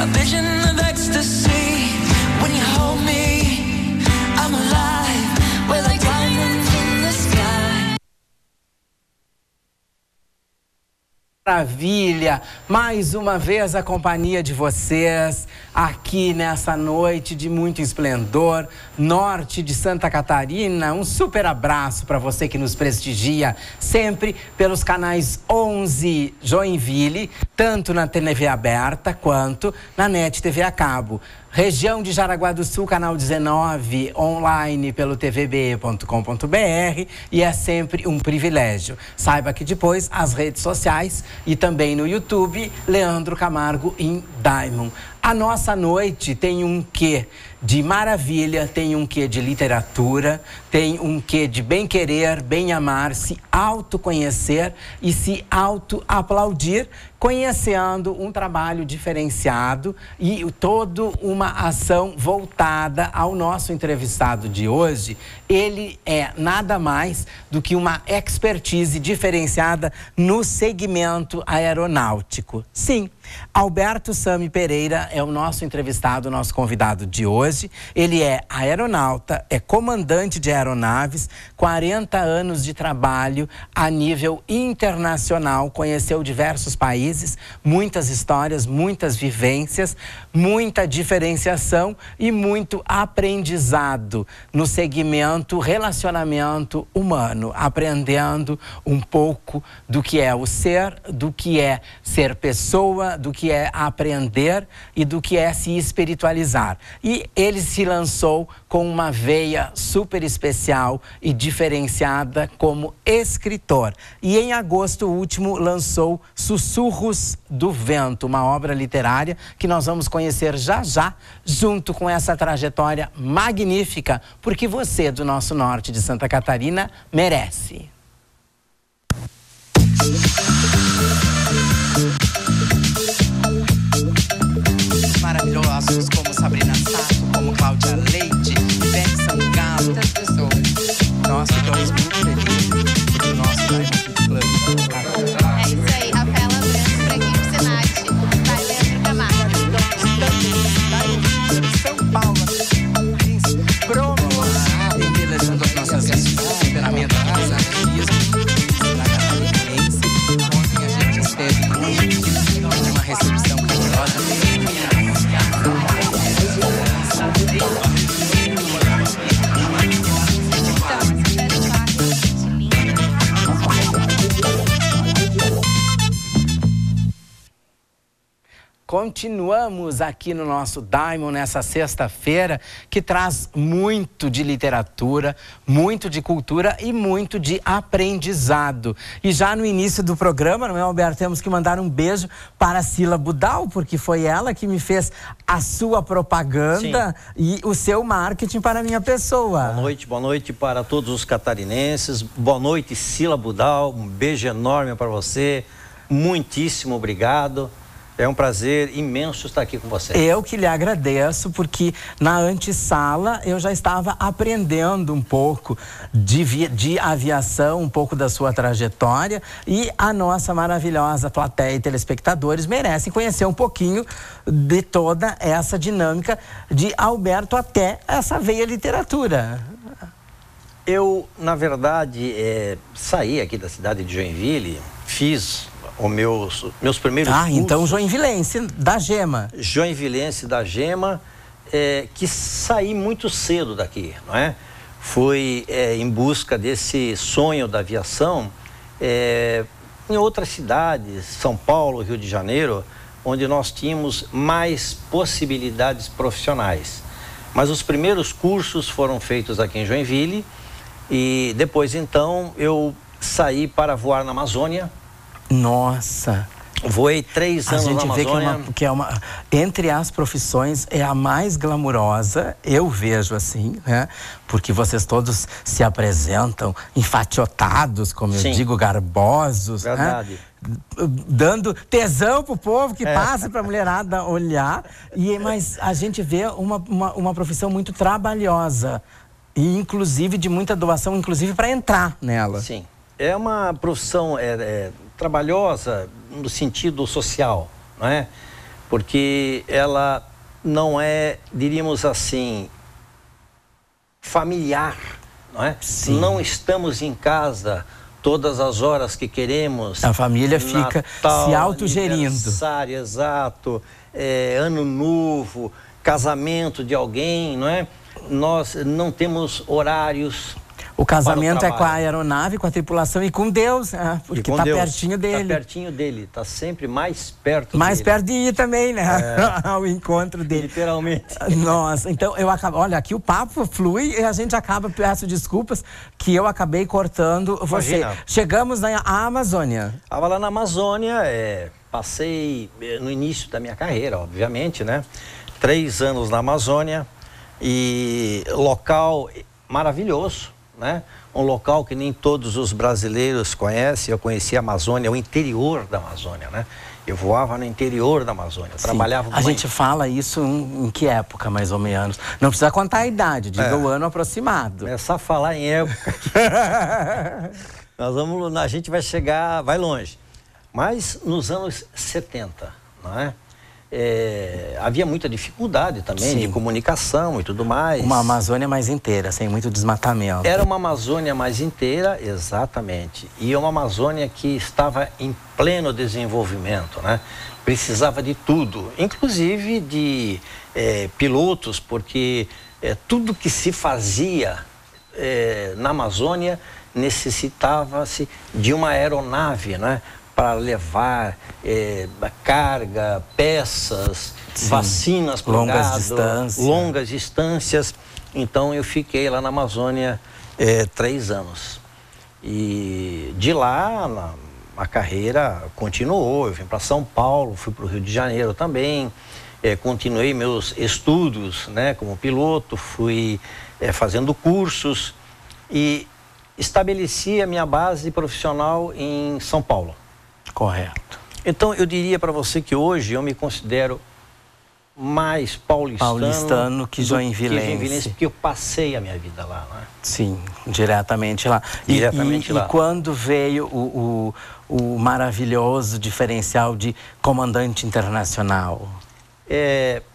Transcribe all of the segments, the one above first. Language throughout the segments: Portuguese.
a vision of ecstasy. When you hold me, I'm alive. We're like diamonds in the sky. Maravilha! Mais uma vez a companhia de vocês aqui nessa noite de muito esplendor, norte de Santa Catarina. Um super abraço para você que nos prestigia sempre pelos canais 11 Joinville, tanto na TV aberta quanto na NET TV a cabo. Região de Jaraguá do Sul, canal 19, online pelo tvbe.com.br, e é sempre um privilégio. Saiba que depois as redes sociais e também no YouTube, Leandro Camargo in Diamond. A nossa noite tem um quê de maravilha, tem um quê de literatura, tem um quê de bem querer, bem amar, se autoconhecer e se auto-aplaudir, conhecendo um trabalho diferenciado e toda uma ação voltada ao nosso entrevistado de hoje. Ele é nada mais do que uma expertise diferenciada no segmento aeronáutico. Sim, Alberto Sami Pereira é o nosso entrevistado, o nosso convidado de hoje. Ele é aeronauta, é comandante de aeronaves, 40 anos de trabalho a nível internacional, conheceu diversos países, muitas histórias, muitas vivências, muita diferenciação e muito aprendizado no segmento relacionamento humano, aprendendo um pouco do que é o ser, do que é ser pessoa, do que é aprender e do que é se espiritualizar. E ele se lançou com uma veia super especial e diferenciada como escritor. E em agosto último lançou Sussurros do Vento, uma obra literária que nós vamos conhecer já já, junto com essa trajetória magnífica, porque você do nosso norte de Santa Catarina merece. Maravilhosos como Sabrina Sato, como Cláudia Leite, Ivete Sangalo, muitas pessoas. Nós ficamos muito felizes do nosso Diamond Club. É isso aí, Rafaela Branco, Franguinho Senati, vai Leandro Camargo. São Paulo, promo, embelezando as nossas vidas, temperamento de desafios, na Catarinense. Ontem a gente esteve em uma recepção calorosa. Continuamos aqui no nosso Diamond nessa sexta-feira, que traz muito de literatura, muito de cultura e muito de aprendizado. E já no início do programa, não é, Alberto? Temos que mandar um beijo para a Sila Budal, porque foi ela que me fez a sua propaganda. Sim. E o seu marketing para a minha pessoa. Boa noite para todos os catarinenses. Boa noite, Sila Budal. Um beijo enorme para você. Muitíssimo obrigado. É um prazer imenso estar aqui com você. Eu que lhe agradeço, porque na antessala eu já estava aprendendo um pouco de aviação, um pouco da sua trajetória, e a nossa maravilhosa plateia e telespectadores merecem conhecer um pouquinho de toda essa dinâmica de Alberto até essa veia literatura. Eu, na verdade, saí aqui da cidade de Joinville, fiz os meus primeiros cursos. Então joinvilense da Gema. Joinvilense da Gema, que saí muito cedo daqui, não é? Fui em busca desse sonho da aviação em outras cidades, São Paulo, Rio de Janeiro, onde nós tínhamos mais possibilidades profissionais. Mas os primeiros cursos foram feitos aqui em Joinville e depois, então, eu saí para voar na Amazônia. Nossa! Voei 3 anos na Amazônia. A gente vê que é uma, entre as profissões, é a mais glamurosa, eu vejo assim, né? Porque vocês todos se apresentam enfatiotados, como eu digo, garbosos. Verdade. Né? Dando tesão pro povo que passa pra mulherada olhar. Mas a gente vê uma profissão muito trabalhosa. E inclusive de muita doação, inclusive para entrar nela. Sim. É uma profissão trabalhosa no sentido social, não é? porque ela não é, diríamos assim, familiar, não é? Sim. Não estamos em casa todas as horas que queremos. A família fica Natal, se autogerindo. Aniversário, exato, ano novo, casamento de alguém, não é? Nós não temos horários. O casamento para o é com a trabalho. aeronave, com a tripulação e com Deus, porque está pertinho dele. Está pertinho dele, está sempre mais perto Mais dele. perto de ir também, né? O encontro dele. Literalmente. Nossa, então eu acabo. Olha, aqui o papo flui e a gente acaba, peço desculpas, que eu acabei cortando você. Imagina. Chegamos na Amazônia. Estava lá na Amazônia, passei no início da minha carreira, obviamente, né? 3 anos na Amazônia e local maravilhoso, né? Um local que nem todos os brasileiros conhecem. Eu conheci a Amazônia, o interior da Amazônia, né? Eu voava no interior da Amazônia, trabalhava... A gente fala isso em que época, mais ou menos? Não precisa contar a idade, diga o ano aproximado. Começar a falar em época. A gente vai chegar, vai longe. Mas nos anos 70, não é? Havia muita dificuldade também de comunicação e tudo mais. Uma Amazônia mais inteira, sem muito desmatamento. Era uma Amazônia mais inteira, exatamente. E uma Amazônia que estava em pleno desenvolvimento, né? Precisava de tudo, inclusive de pilotos, porque tudo que se fazia na Amazônia necessitava-se de uma aeronave, né? Para levar carga, peças, vacinas para o gado, longas distâncias. Então eu fiquei lá na Amazônia 3 anos. E de lá a carreira continuou. Eu vim para São Paulo, fui para o Rio de Janeiro também. Continuei meus estudos, né, como piloto, fui fazendo cursos e estabeleci a minha base profissional em São Paulo. Correto. Então, eu diria para você que hoje eu me considero mais paulistano que joinvilense. Porque eu passei a minha vida lá, né? Sim, diretamente lá. Diretamente lá. E quando veio o maravilhoso diferencial de comandante internacional?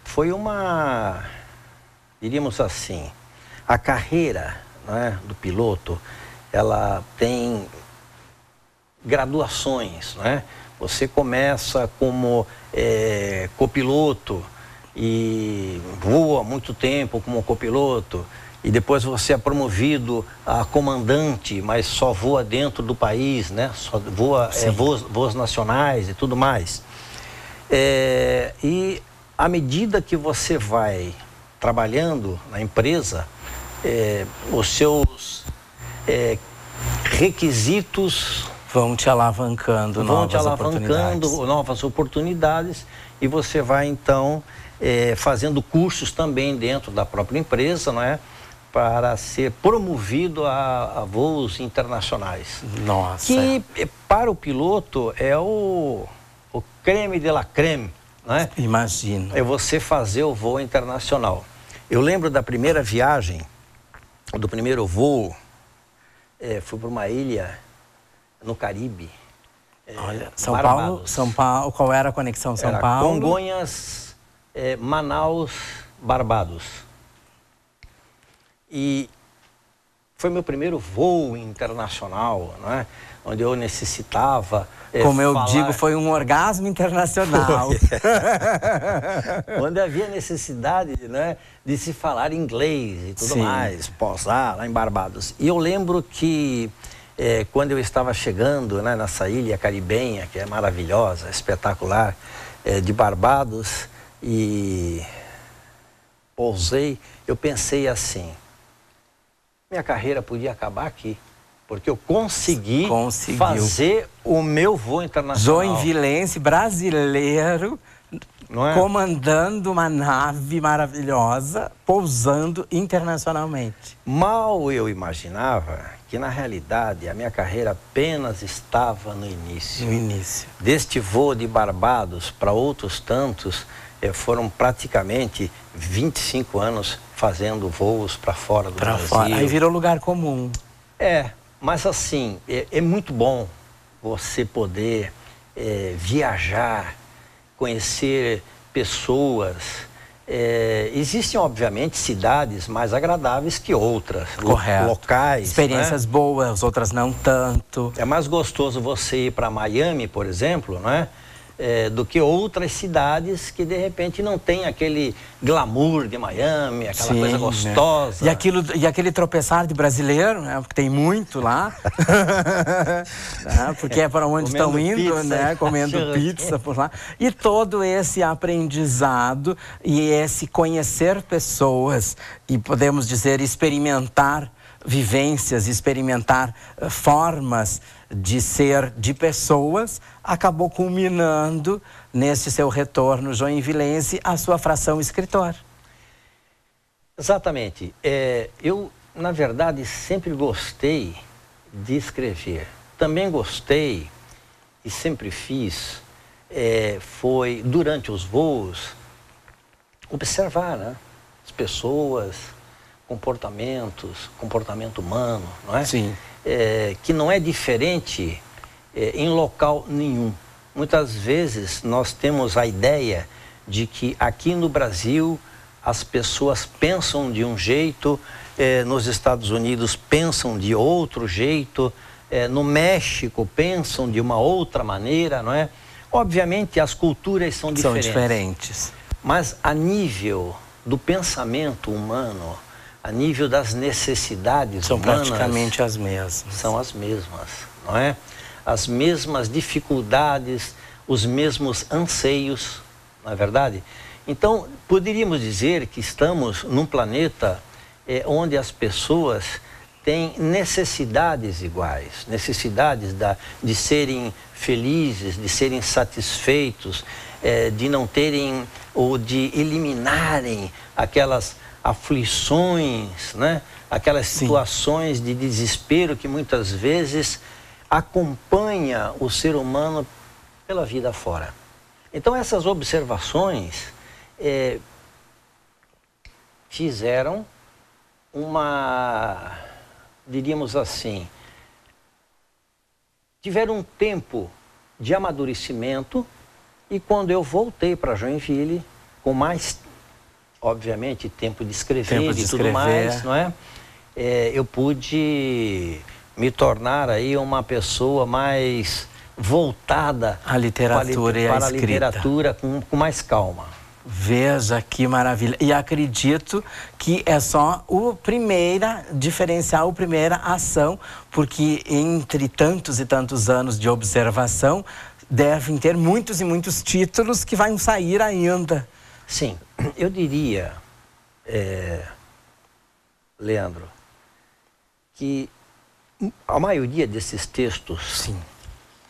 Foi uma, diríamos assim, a carreira, né, do piloto, ela tem graduações, né? Você começa como copiloto e voa muito tempo como copiloto e depois você é promovido a comandante, mas só voa dentro do país, né? Só voa voos nacionais e tudo mais. E à medida que você vai trabalhando na empresa, os seus requisitos vão te alavancando novas oportunidades e você vai então fazendo cursos também dentro da própria empresa, não é? Para ser promovido a voos internacionais. Nossa. Que para o piloto é o creme de la creme, não é? Imagino. É você fazer o voo internacional. Eu lembro da primeira viagem, do primeiro voo, fui para uma ilha no Caribe. Olha, São Paulo, qual era a conexão São Paulo? Congonhas, Manaus, Barbados. E foi meu primeiro voo internacional, não é? Onde eu necessitava como eu digo, foi um orgasmo internacional. Onde havia necessidade, né, de se falar inglês e tudo mais, pousar lá em Barbados. E eu lembro que quando eu estava chegando, né, nessa ilha caribenha, que é maravilhosa, espetacular, de Barbados, e pousei, eu pensei assim, minha carreira podia acabar aqui, porque eu consegui fazer o meu voo internacional. Joinvilense, brasileiro, não é? Comandando uma nave maravilhosa, pousando internacionalmente. Mal eu imaginava que, na realidade, a minha carreira apenas estava no início. No início. Deste voo de Barbados para outros tantos, foram praticamente 25 anos fazendo voos para fora do Brasil. Fora. Aí virou lugar comum. Mas assim, é muito bom você poder viajar, conhecer pessoas. Existem, obviamente, cidades mais agradáveis que outras. Correto. Locais. Experiências né? boas, outras não tanto. É mais gostoso você ir para Miami, por exemplo, não é? Do que outras cidades que de repente não tem aquele glamour de Miami, aquela Sim, coisa gostosa. Né? E aquele tropeçar de brasileiro, né? Porque tem muito lá. Porque é para onde estão indo, pizza, né? Comendo pizza por lá. E todo esse aprendizado e esse conhecer pessoas e podemos dizer experimentar vivências, experimentar formas de ser de pessoas, acabou culminando nesse seu retorno joinvilense a sua fração escritor. Exatamente. Eu, na verdade, sempre gostei de escrever. Também gostei e sempre fiz, foi durante os voos, observar, né? As pessoas, comportamento humano, não é? Sim. Que não é diferente em local nenhum. Muitas vezes nós temos a ideia de que aqui no Brasil as pessoas pensam de um jeito, nos Estados Unidos pensam de outro jeito, no México pensam de uma outra maneira, não é? Obviamente as culturas são diferentes. Mas a nível do pensamento humano, a nível das necessidades são humanas, praticamente as mesmas. São as mesmas, não é? As mesmas dificuldades, os mesmos anseios, não é verdade? Então, poderíamos dizer que estamos num planeta onde as pessoas têm necessidades iguais, necessidades de serem felizes, de serem satisfeitos, de não terem ou de eliminarem aquelas aflições, né? Aquelas situações de desespero que muitas vezes acompanha o ser humano pela vida fora. Então essas observações fizeram diríamos assim, tiveram um tempo de amadurecimento e quando eu voltei para Joinville, com mais obviamente, tempo de escrever e tudo mais, não é? Eu pude me tornar aí uma pessoa mais voltada à literatura e à escrita. Para a literatura com mais calma. Veja que maravilha. E acredito que é só o primeira diferencial, a primeira ação, porque entre tantos e tantos anos de observação, devem ter muitos e muitos títulos que vão sair ainda. Sim, eu diria, Leandro, que a maioria desses textos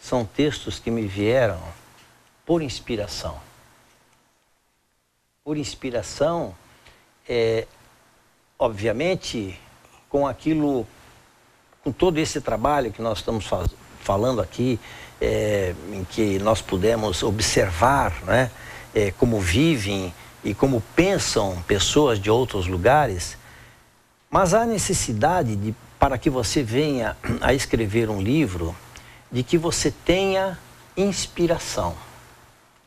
são textos que me vieram por inspiração. Por inspiração, obviamente, com todo esse trabalho que nós estamos falando aqui, em que nós pudemos observar, né? Como vivem e como pensam pessoas de outros lugares, mas há necessidade para que você venha a escrever um livro, de que você tenha inspiração.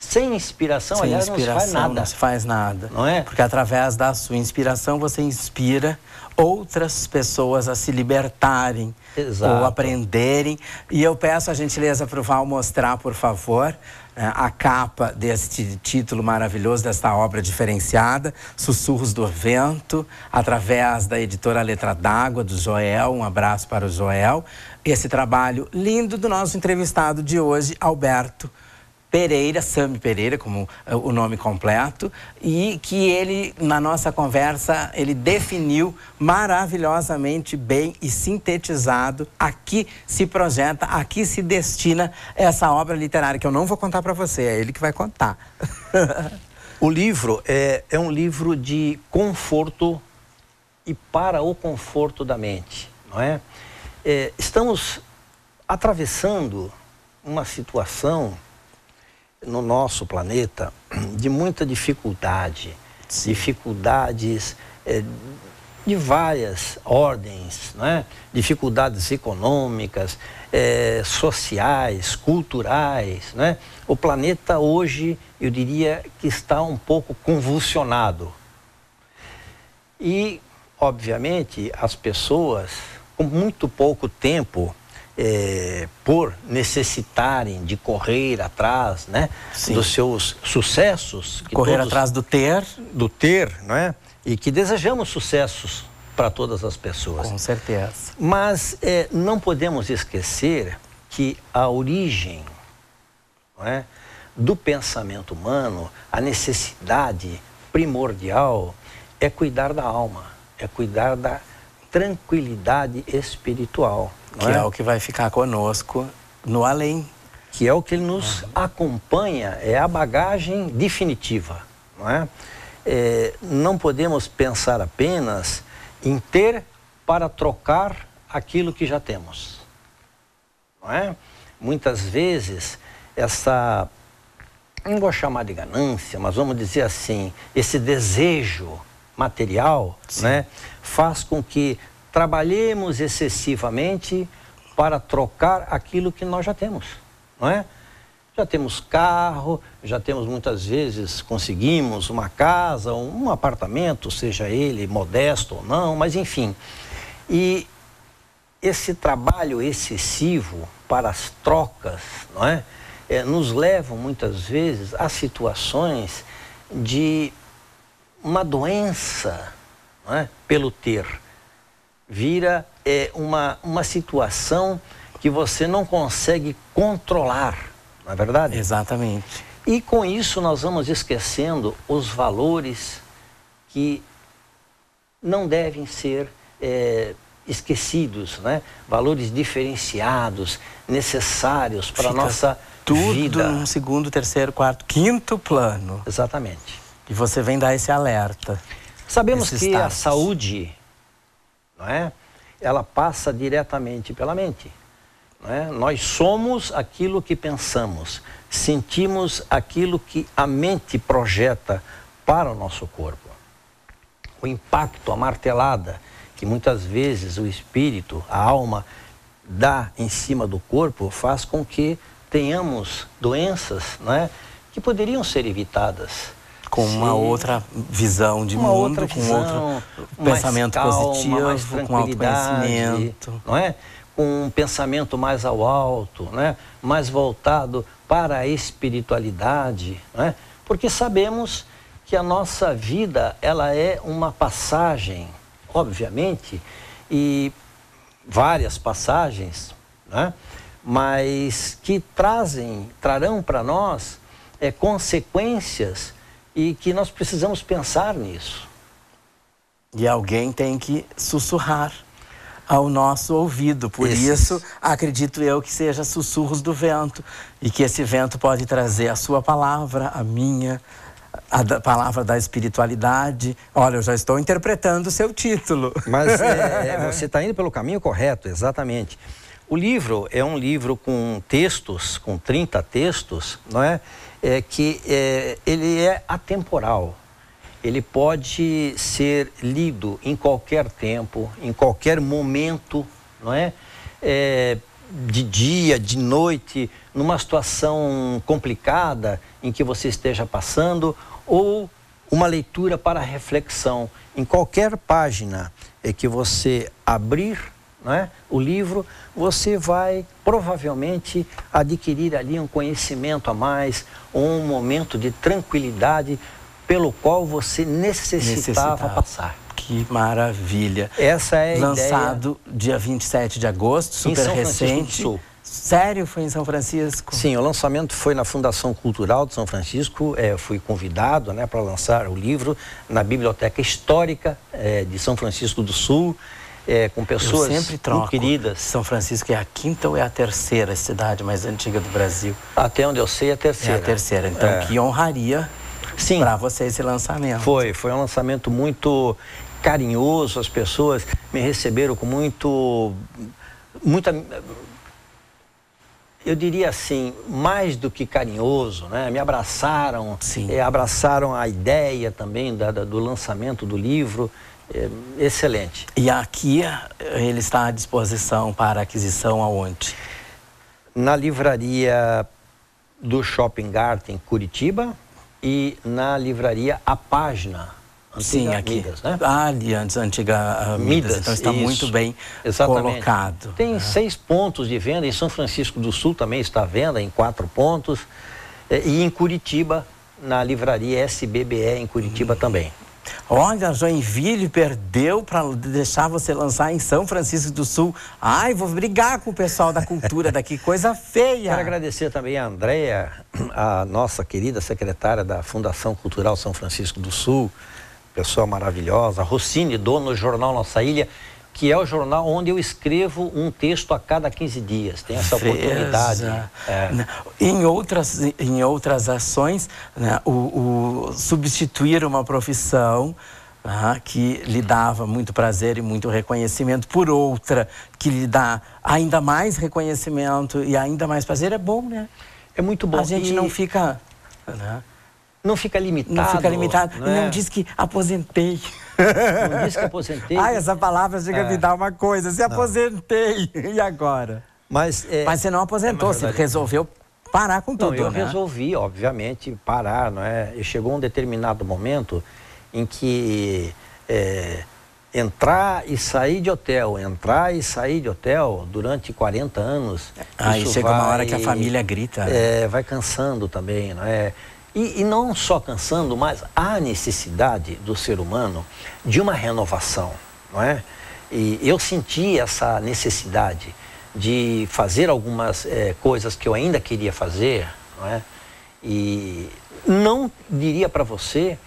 Sem inspiração, aliás, não se faz nada. Não se faz nada. Não é? Porque através da sua inspiração você inspira outras pessoas a se libertarem. Exato. Ou aprenderem. E eu peço a gentileza para o Val mostrar, por favor, a capa deste título maravilhoso, desta obra diferenciada, Sussurros do Vento, através da editora Letra d'Água, do Joel. Um abraço para o Joel. Esse trabalho lindo do nosso entrevistado de hoje, Alberto Pereira, Sami Pereira, como o nome completo, e que ele, na nossa conversa, ele definiu maravilhosamente bem e sintetizado. Aqui se projeta, aqui se destina essa obra literária, que eu não vou contar para você, é ele que vai contar. O livro é um livro de conforto e para o conforto da mente, não é? Estamos atravessando uma situação no nosso planeta de muita dificuldade, dificuldades de várias ordens, não é? Dificuldades econômicas, sociais, culturais, não é? O planeta hoje, eu diria que está um pouco convulsionado. E, obviamente, as pessoas, com muito pouco tempo, por necessitarem de correr atrás, né, dos seus sucessos. Correr atrás do ter. Do ter, não é? E que desejamos sucessos para todas as pessoas. Com certeza. Mas não podemos esquecer que a origem, não é, do pensamento humano, a necessidade primordial é cuidar da alma, é cuidar da tranquilidade espiritual. Que é o que vai ficar conosco no além. Que é o que nos acompanha, é a bagagem definitiva, não é? Não podemos pensar apenas em ter para trocar aquilo que já temos, não é? Muitas vezes, não vou chamar de ganância, mas vamos dizer assim, esse desejo material, né, faz com que trabalhemos excessivamente para trocar aquilo que nós já temos, não é? Já temos carro, já temos muitas vezes, conseguimos uma casa, um apartamento, seja ele modesto ou não, mas enfim. E esse trabalho excessivo para as trocas, não é? Nos levam muitas vezes a situações de uma doença, não é? Pelo ter. Vira uma situação que você não consegue controlar, não é verdade? Exatamente. E com isso nós vamos esquecendo os valores que não devem ser esquecidos, né? Valores diferenciados, necessários para a nossa vida. Tudo no segundo, terceiro, quarto, quinto plano. Exatamente. E você vem dar esse alerta. Sabemos que a saúde, não é? Ela passa diretamente pela mente, não é? Nós somos aquilo que pensamos, sentimos aquilo que a mente projeta para o nosso corpo. O impacto, a martelada que muitas vezes o espírito, a alma, dá em cima do corpo faz com que tenhamos doenças, não é? Que poderiam ser evitadas. Com uma outra visão de mundo, com outro pensamento positivo, mais com autoconhecimento. Não é? Com um pensamento mais ao alto, não é? Mais voltado para a espiritualidade, não é? Porque sabemos que a nossa vida, ela é uma passagem, obviamente, e várias passagens, não é? Mas que trarão para nós consequências e que nós precisamos pensar nisso. E alguém tem que sussurrar ao nosso ouvido. Por isso, acredito eu que seja sussurros do vento. E que esse vento pode trazer a sua palavra, a minha, a palavra da espiritualidade. Olha, eu já estou interpretando o seu título. Mas você está indo pelo caminho correto, exatamente. O livro é um livro com textos, com 30 textos, não é? Ele é atemporal. Ele pode ser lido em qualquer tempo, em qualquer momento, não é? De dia, de noite, numa situação complicada em que você esteja passando, ou uma leitura para reflexão. Em qualquer página que você abrir, não é? O livro, você vai provavelmente adquirir ali um conhecimento a mais, ou um momento de tranquilidade pelo qual você necessitava passar. Que maravilha. Essa é a Lançado dia 27 de agosto, super recente. Sul. Sério? Foi em São Francisco? Sim, o lançamento foi na Fundação Cultural de São Francisco. Fui convidado, né, para lançar o livro na Biblioteca Histórica de São Francisco do Sul. Com pessoas muito queridas. São Francisco é a quinta ou é a terceira cidade mais antiga do Brasil? Até onde eu sei, é a terceira. É a terceira. Então, que honraria para você esse lançamento. Foi um lançamento muito carinhoso. As pessoas me receberam com muita eu diria assim, mais do que carinhoso, né? Me abraçaram, Sim. Abraçaram a ideia também do lançamento do livro, excelente. E aqui ele está à disposição para aquisição aonde? Na livraria do Shopping Garten Curitiba e na livraria A Página. Sim, aqui. Midas, né? Ali antes, antiga Midas. Então está isso. muito bem colocado. Tem 6 pontos de venda, em São Francisco do Sul também está à venda, em 4 pontos. E em Curitiba, na livraria SBBE, em Curitiba também. Olha, Joinville perdeu para deixar você lançar em São Francisco do Sul. Ai, vou brigar com o pessoal da cultura daqui, coisa feia. Quero agradecer também a Andréia, a nossa querida secretária da Fundação Cultural São Francisco do Sul, pessoa maravilhosa, Rossini, dono do jornal Nossa Ilha, que é o jornal onde eu escrevo um texto a cada 15 dias. Tem essa oportunidade. Em outras ações, né, o substituir uma profissão que lhe dava muito prazer e muito reconhecimento por outra que lhe dá ainda mais reconhecimento e ainda mais prazer, é bom, né? É muito bom. A gente não fica... Né? Não fica limitado. Não fica limitado. Não, não diz que aposentei. Não diz que aposentei. Ai, essa palavra chega a me dar uma coisa. Se aposentei, e agora? Mas você não aposentou, você resolveu parar com tudo, eu resolvi, obviamente, parar, não é? E chegou um determinado momento em que entrar e sair de hotel durante 40 anos... Aí chega uma hora que a família grita. Vai cansando também, não é? E não só cansando, mas há necessidade do ser humano de uma renovação, não é? E eu senti essa necessidade de fazer algumas coisas que eu ainda queria fazer, não é? E não diria para você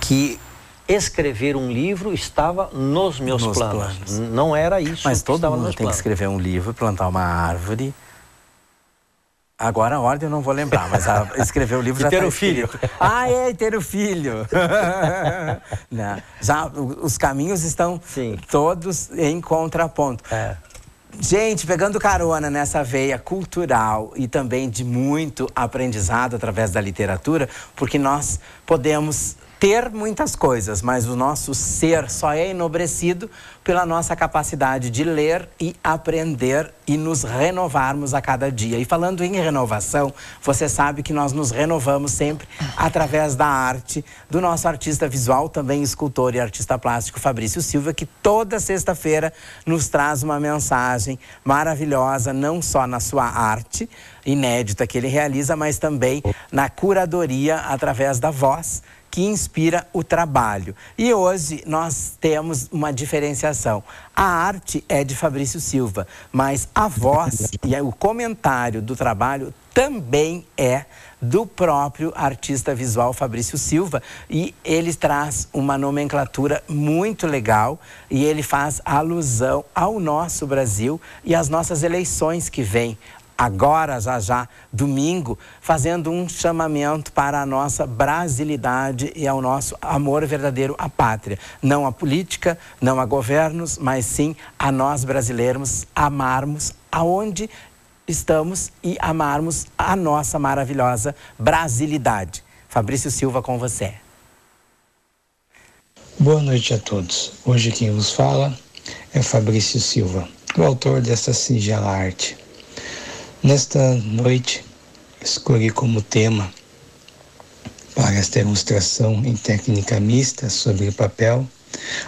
que escrever um livro estava nos meus planos. Não era isso. Mas todo mundo tem que escrever um livro, plantar uma árvore. Agora a ordem eu não vou lembrar, mas escrever o livro já ter tá um filho. Ter o filho. Não, já os caminhos estão todos em contraponto. Gente, pegando carona nessa veia cultural e também de muito aprendizado através da literatura, porque nós podemos ter muitas coisas, mas o nosso ser só é enobrecido pela nossa capacidade de ler e aprender e nos renovarmos a cada dia. E falando em renovação, você sabe que nós nos renovamos sempre através da arte do nosso artista visual, também escultor e artista plástico Fabrício Silva, que toda sexta-feira nos traz uma mensagem maravilhosa, não só na sua arte inédita que ele realiza, mas também na curadoria através da voz, que inspira o trabalho. E hoje nós temos uma diferenciação. A arte é de Fabrício Silva, mas a voz e o comentário do trabalho também é do próprio artista visual Fabrício Silva, e ele traz uma nomenclatura muito legal e ele faz alusão ao nosso Brasil e às nossas eleições que vêm agora, já, domingo, fazendo um chamamento para a nossa brasilidade e ao nosso amor verdadeiro à pátria. Não à política, não a governos, mas sim a nós brasileiros amarmos aonde estamos e amarmos a nossa maravilhosa brasilidade. Fabrício Silva, com você. Boa noite a todos. Hoje quem vos fala é Fabrício Silva, o autor desta singela arte. Nesta noite, escolhi como tema para esta ilustração em técnica mista sobre papel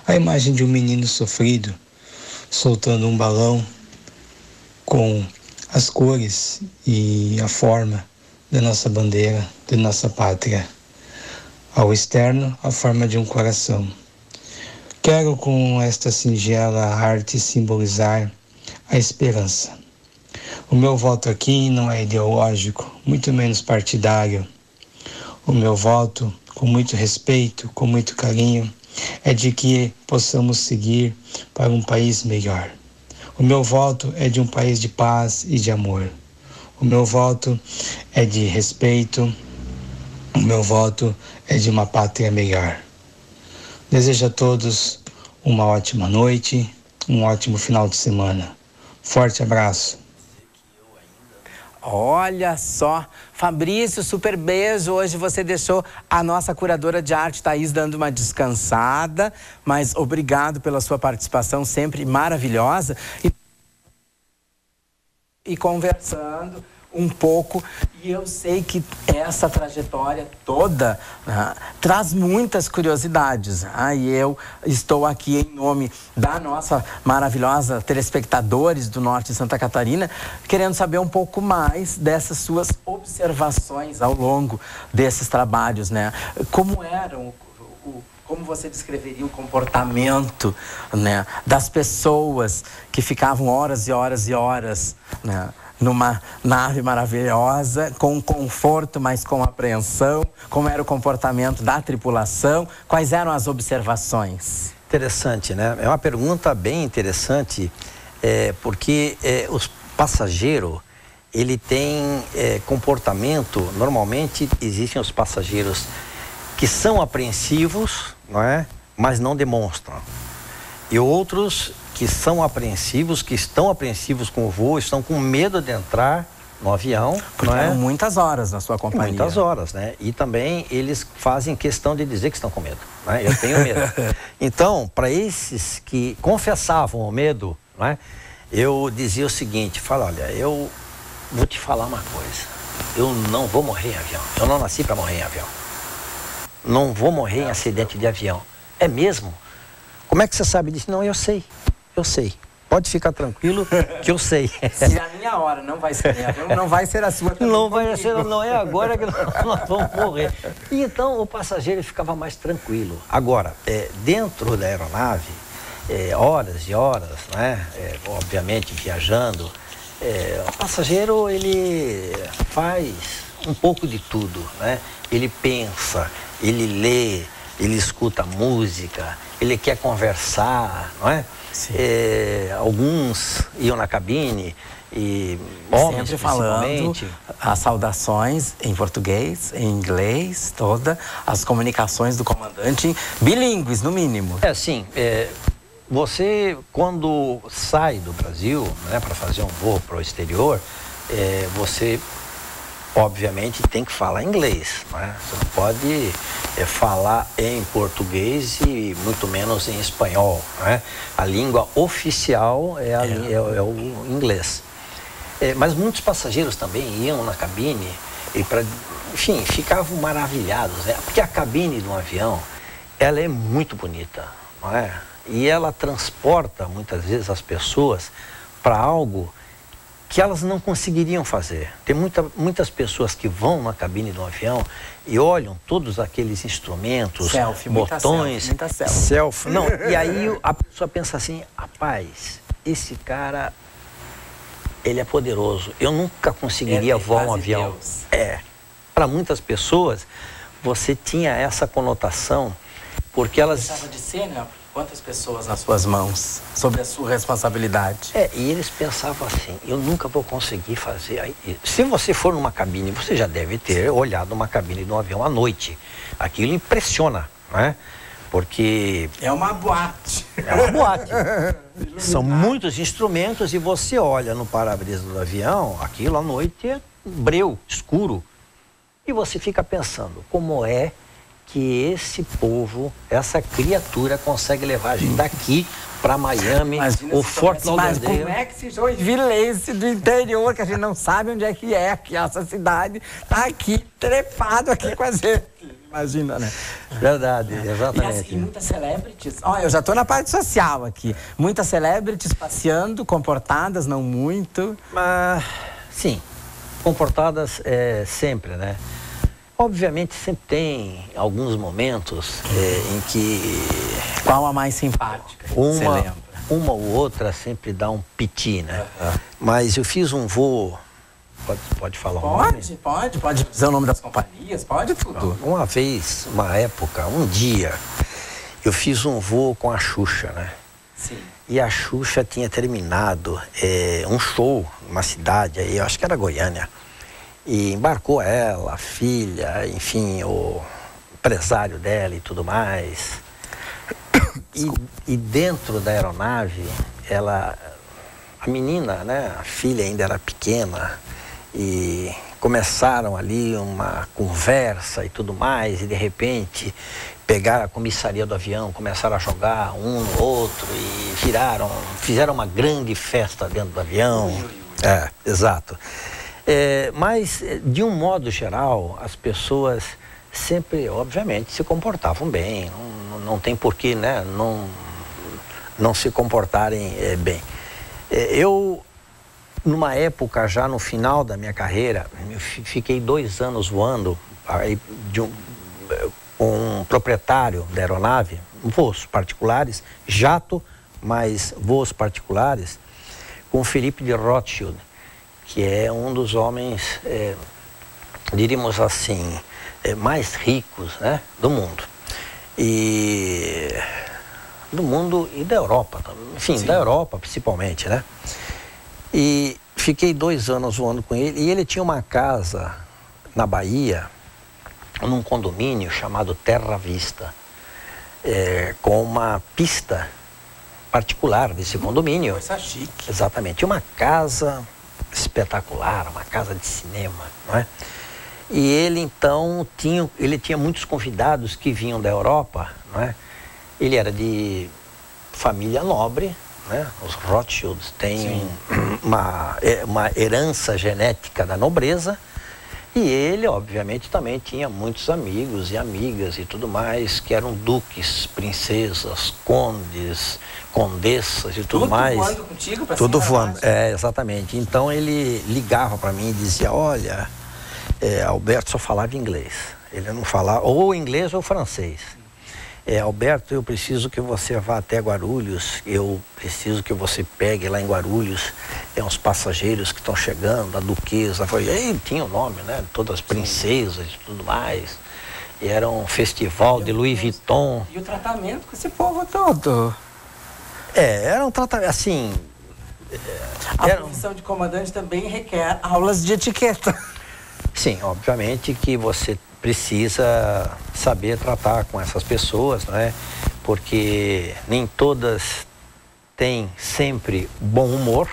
a imagem de um menino sofrido soltando um balão com as cores e a forma da nossa bandeira, da nossa pátria. Ao externo, a forma de um coração. Quero com esta singela arte simbolizar a esperança. O meu voto aqui não é ideológico, muito menos partidário. O meu voto, com muito respeito, com muito carinho, é de que possamos seguir para um país melhor. O meu voto é de um país de paz e de amor. O meu voto é de respeito. O meu voto é de uma pátria melhor. Desejo a todos uma ótima noite, um ótimo final de semana. Forte abraço. Olha só, Fabrício, super beijo. Hoje você deixou a nossa curadora de arte, Thaís, dando uma descansada. Mas obrigado pela sua participação, sempre maravilhosa. E conversando um pouco, e eu sei que essa trajetória toda traz muitas curiosidades. E eu estou aqui em nome da nossa maravilhosa telespectadores do Norte de Santa Catarina, querendo saber um pouco mais dessas suas observações ao longo desses trabalhos, né? Como eram, como você descreveria o comportamento, né, das pessoas que ficavam horas e horas e horas, né, numa nave maravilhosa, com conforto, mas com apreensão? Como era o comportamento da tripulação? Quais eram as observações? Interessante, né? É uma pergunta bem interessante, porque os passageiros, ele tem comportamento. Normalmente existem os passageiros que são apreensivos, não é? Mas não demonstram. E outros que são apreensivos, que estão apreensivos com o voo, estão com medo de entrar no avião. Porque eram muitas horas na sua companhia. Muitas horas, né? E também eles fazem questão de dizer que estão com medo, né? Eu tenho medo. Então, para esses que confessavam o medo, né, eu dizia o seguinte, olha, eu vou te falar uma coisa, eu não vou morrer em avião, eu não nasci para morrer em avião. Não vou morrer em acidente de avião. É mesmo? Como é que você sabe disso? Não, eu sei. Pode ficar tranquilo que eu sei. Se a minha hora não vai ser não vai ser a sua também. Não vai ser, não é agora que nós vamos morrer. E então o passageiro ficava mais tranquilo. Agora, dentro da aeronave, horas e horas, né? Obviamente viajando, o passageiro, ele faz um pouco de tudo, né? Ele pensa, ele lê, ele escuta música, ele quer conversar, não é? Alguns iam na cabine e homens, sempre falando as saudações em português, em inglês, todas as comunicações do comandante bilíngues, no mínimo. Sim, você quando sai do Brasil, né, para fazer um voo para o exterior, você obviamente tem que falar inglês, né? Você não pode falar em português e muito menos em espanhol, né? A língua oficial é o inglês. Mas muitos passageiros também iam na cabine e enfim, ficavam maravilhados, né? Porque a cabine de um avião, ela é muito bonita, não é? E ela transporta muitas vezes as pessoas para algo que elas não conseguiriam fazer. Tem muitas pessoas que vão na cabine do avião e olham todos aqueles instrumentos, botões, muita selfie. Não, e aí a pessoa pensa assim, rapaz, esse cara, ele é poderoso. Eu nunca conseguiria voar um avião. Para muitas pessoas, você tinha essa conotação, porque elas... Precisava de ser, né? Quantas pessoas nas suas mãos, sobre a sua responsabilidade? E eles pensavam assim, eu nunca vou conseguir fazer. Se você for numa cabine, você já deve ter olhado uma cabine de um avião à noite. Aquilo impressiona, né? Porque... É uma boate. É uma boate. São muitos instrumentos e você olha no para-brisa do avião, aquilo à noite é breu, escuro. E você fica pensando, como é que esse povo, essa criatura consegue levar a gente daqui para Miami, o Fort Lauderdale. Mas como é que esse joinvilense do interior, que a gente não sabe onde é que essa cidade, tá aqui, trepado aqui com a gente. Imagina, né? Verdade, exatamente. E muitas celebrities, eu já tô na parte social aqui, muitas celebrities passeando, comportadas, não muito. Mas, sim, comportadas sempre, né? Obviamente sempre tem alguns momentos em que... Qual a mais simpática? Uma ou outra sempre dá um piti, né? Mas eu fiz um voo... Pode falar o nome? Pode dizer o nome das companhias, pode tudo. Uma vez, uma época, um dia, eu fiz um voo com a Xuxa, né? Sim. E a Xuxa tinha terminado um show numa cidade aí, eu acho que era Goiânia. E embarcou ela, a filha, enfim, o empresário dela e tudo mais. E dentro da aeronave, a menina, né, a filha ainda era pequena, e começaram ali uma conversa e tudo mais, e de repente pegaram a comissaria do avião, começaram a jogar um no outro e fizeram uma grande festa dentro do avião. Exato. Mas, de um modo geral, as pessoas sempre, obviamente, se comportavam bem. Não tem porquê, né, não se comportarem bem. Eu, numa época, já no final da minha carreira, eu fiquei 2 anos voando aí com um proprietário da aeronave, voos particulares, jato, mas voos particulares, com o Felipe de Rothschild, que é um dos homens, diríamos assim, mais ricos, né, do mundo. E da Europa, enfim, sim, da Europa principalmente, né? E fiquei 2 anos voando com ele, e ele tinha uma casa na Bahia, num condomínio chamado Terra Vista, com uma pista particular desse condomínio. Coisa chique. Exatamente, uma casa espetacular, uma casa de cinema, não é? E ele então tinha muitos convidados que vinham da Europa, não é? Ele era de família nobre, né? Os Rothschilds têm uma herança genética da nobreza, e ele, obviamente, também tinha muitos amigos e amigas e tudo mais, que eram duques, princesas, condes, condessas e tudo mais. Tudo voando contigo pra tudo voando, exatamente. Então ele ligava para mim e dizia, olha, Alberto só falava inglês. Ele não falava ou inglês ou francês. Alberto, eu preciso que você vá até Guarulhos, eu preciso que você pegue lá em Guarulhos uns passageiros que estão chegando, a duquesa, ele tinha o nome, né, todas as princesas e tudo mais, e era um festival de Louis Vuitton. E o tratamento com esse povo todo? Era um tratamento, assim... A profissão de comandante também requer aulas de etiqueta. Sim, obviamente que você precisa saber tratar com essas pessoas, não é? Porque nem todas têm sempre bom humor.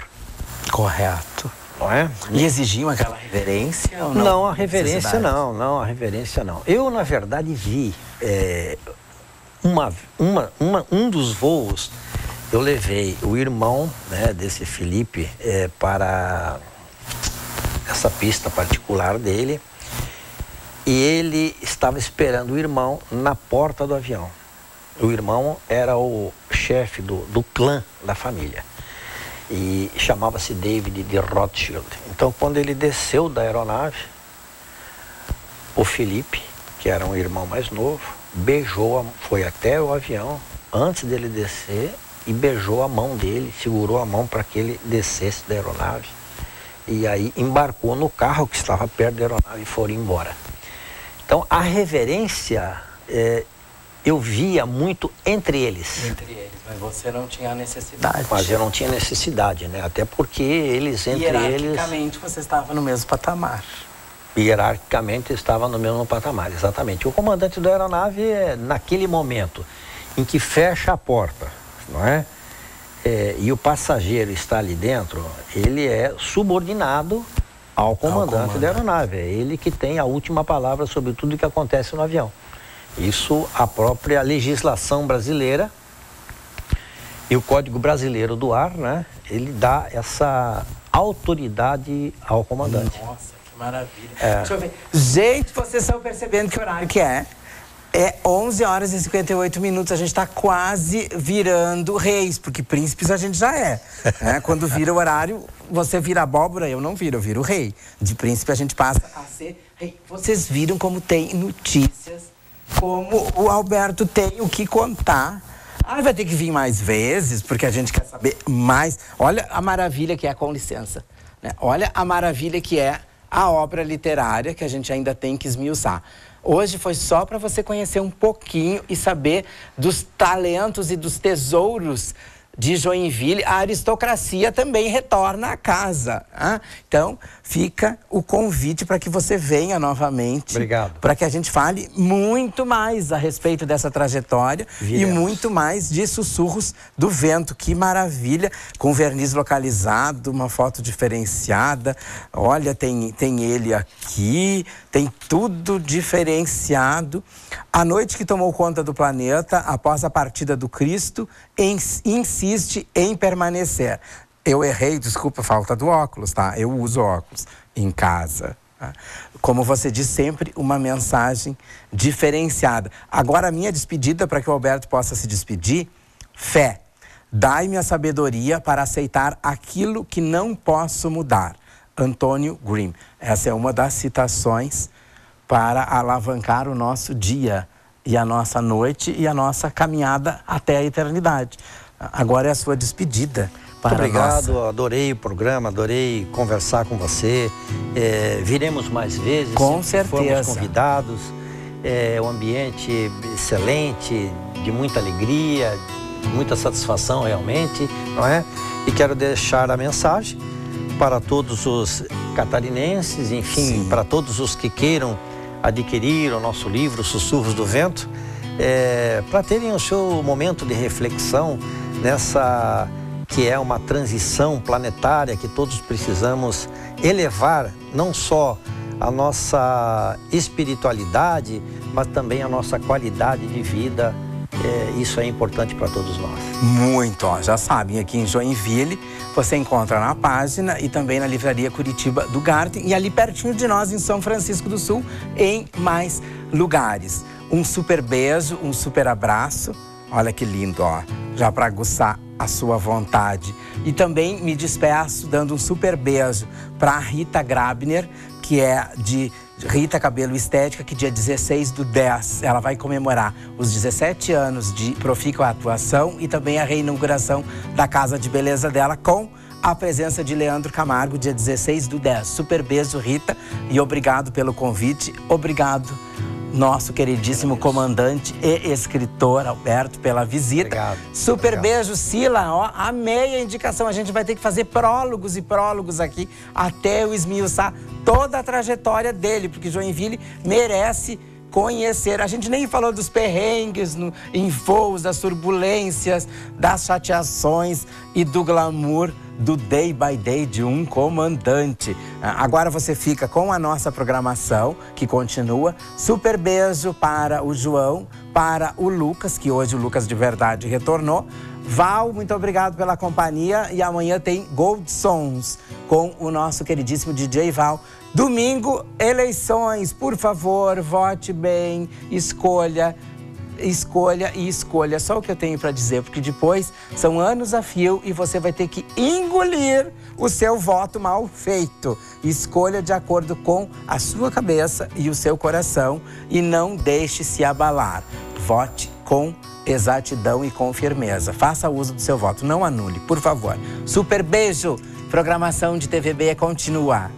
Correto. Não é? E exigiam aquela reverência ou não? Não, a reverência não, a reverência não. Eu, na verdade, vi um dos voos, eu levei o irmão, né, desse Felipe para essa pista particular dele, e ele estava esperando o irmão na porta do avião. O irmão era o chefe do clã da família e chamava-se David de Rothschild. Então, quando ele desceu da aeronave, o Felipe, que era um irmão mais novo, foi até o avião antes dele descer e beijou a mão dele, segurou a mão para que ele descesse da aeronave. E aí embarcou no carro que estava perto da aeronave e foram embora. Então, a reverência eu via muito entre eles. Entre eles, mas você não tinha necessidade. Mas eu não tinha necessidade, né? Até porque eles, entre eles... Hierarquicamente, você estava no mesmo patamar. Hierarquicamente, estava no mesmo patamar, exatamente. O comandante da aeronave, naquele momento em que fecha a porta, não é? E o passageiro está ali dentro, ele é subordinado ao comandante da aeronave. É ele que tem a última palavra sobre tudo que acontece no avião. Isso a própria legislação brasileira e o Código Brasileiro do Ar, né? Ele dá essa autoridade ao comandante. Nossa, que maravilha. Deixa eu ver. Gente, vocês estão percebendo que horário que é? É 11 horas e 58 minutos, a gente está quase virando reis, porque príncipes a gente já é. Quando vira o horário, você vira abóbora, eu não viro, eu viro rei. De príncipe a gente passa a ser rei. Vocês viram como tem notícias, como o Alberto tem o que contar. Vai ter que vir mais vezes, porque a gente quer saber mais. Olha a maravilha que é, com licença, né? Olha a maravilha que é a obra literária que a gente ainda tem que esmiuçar. Hoje foi só para você conhecer um pouquinho e saber dos talentos e dos tesouros de Joinville, a aristocracia também retorna à casa. Então, fica o convite para que você venha novamente. Obrigado. Para que a gente fale muito mais a respeito dessa trajetória e muito mais de Sussurros do Vento. Que maravilha, com verniz localizado, uma foto diferenciada. Olha, tem ele aqui, tem tudo diferenciado. A noite que tomou conta do planeta, após a partida do Cristo, insiste em permanecer. Eu errei, desculpa, falta do óculos, tá? Eu uso óculos em casa. Tá? Como você diz, sempre uma mensagem diferenciada. Agora, a minha despedida, para que o Alberto possa se despedir: fé. Dai-me a sabedoria para aceitar aquilo que não posso mudar. Antônio Grimm. Essa é uma das citações para alavancar o nosso dia e a nossa noite e a nossa caminhada até a eternidade. Agora é a sua despedida. Muito obrigado, adorei o programa, adorei conversar com você. Viremos mais vezes. Com certeza. Fomos convidados. É um ambiente excelente, de muita alegria, muita satisfação realmente, não é? E quero deixar a mensagem para todos os catarinenses, enfim, para todos os que queiram adquirir o nosso livro Sussurros do Vento, para terem o seu momento de reflexão nessa que é uma transição planetária que todos precisamos elevar, não só a nossa espiritualidade, mas também a nossa qualidade de vida. Isso é importante para todos nós. Muito, ó, já sabem, aqui em Joinville você encontra na página e também na livraria Curitiba do Garten e ali pertinho de nós em São Francisco do Sul, em mais lugares. Um super beijo, um super abraço, olha que lindo, ó, já para aguçar a sua vontade. E também me despeço dando um super beijo para a Rita Grabner, que é de Rita Cabelo Estética, que dia 16/10 ela vai comemorar os 17 anos de profícua atuação e também a reinauguração da Casa de Beleza dela com a presença de Leandro Camargo, dia 16/10. Super beijo, Rita, e obrigado pelo convite. Obrigado, nosso queridíssimo comandante e escritor Alberto, pela visita. Obrigado. Super beijo, Sila. Ó, amei a indicação. A gente vai ter que fazer prólogos e prólogos aqui até eu esmiuçar toda a trajetória dele, porque Joinville merece conhecer. A gente nem falou dos perrengues em voos, das turbulências, das chateações e do glamour do day by day de um comandante. Agora você fica com a nossa programação, que continua. Super beijo para o João, para o Lucas, que hoje o Lucas de verdade retornou. Val, muito obrigado pela companhia. E amanhã tem Gold Sons com o nosso queridíssimo DJ Val. Domingo, eleições. Por favor, vote bem, escolha e escolha. Só o que eu tenho para dizer, porque depois são anos a fio e você vai ter que engolir o seu voto mal feito. Escolha de acordo com a sua cabeça e o seu coração e não deixe se abalar. Vote com exatidão e com firmeza. Faça uso do seu voto, não anule, por favor. Super beijo. Programação de TVB continua.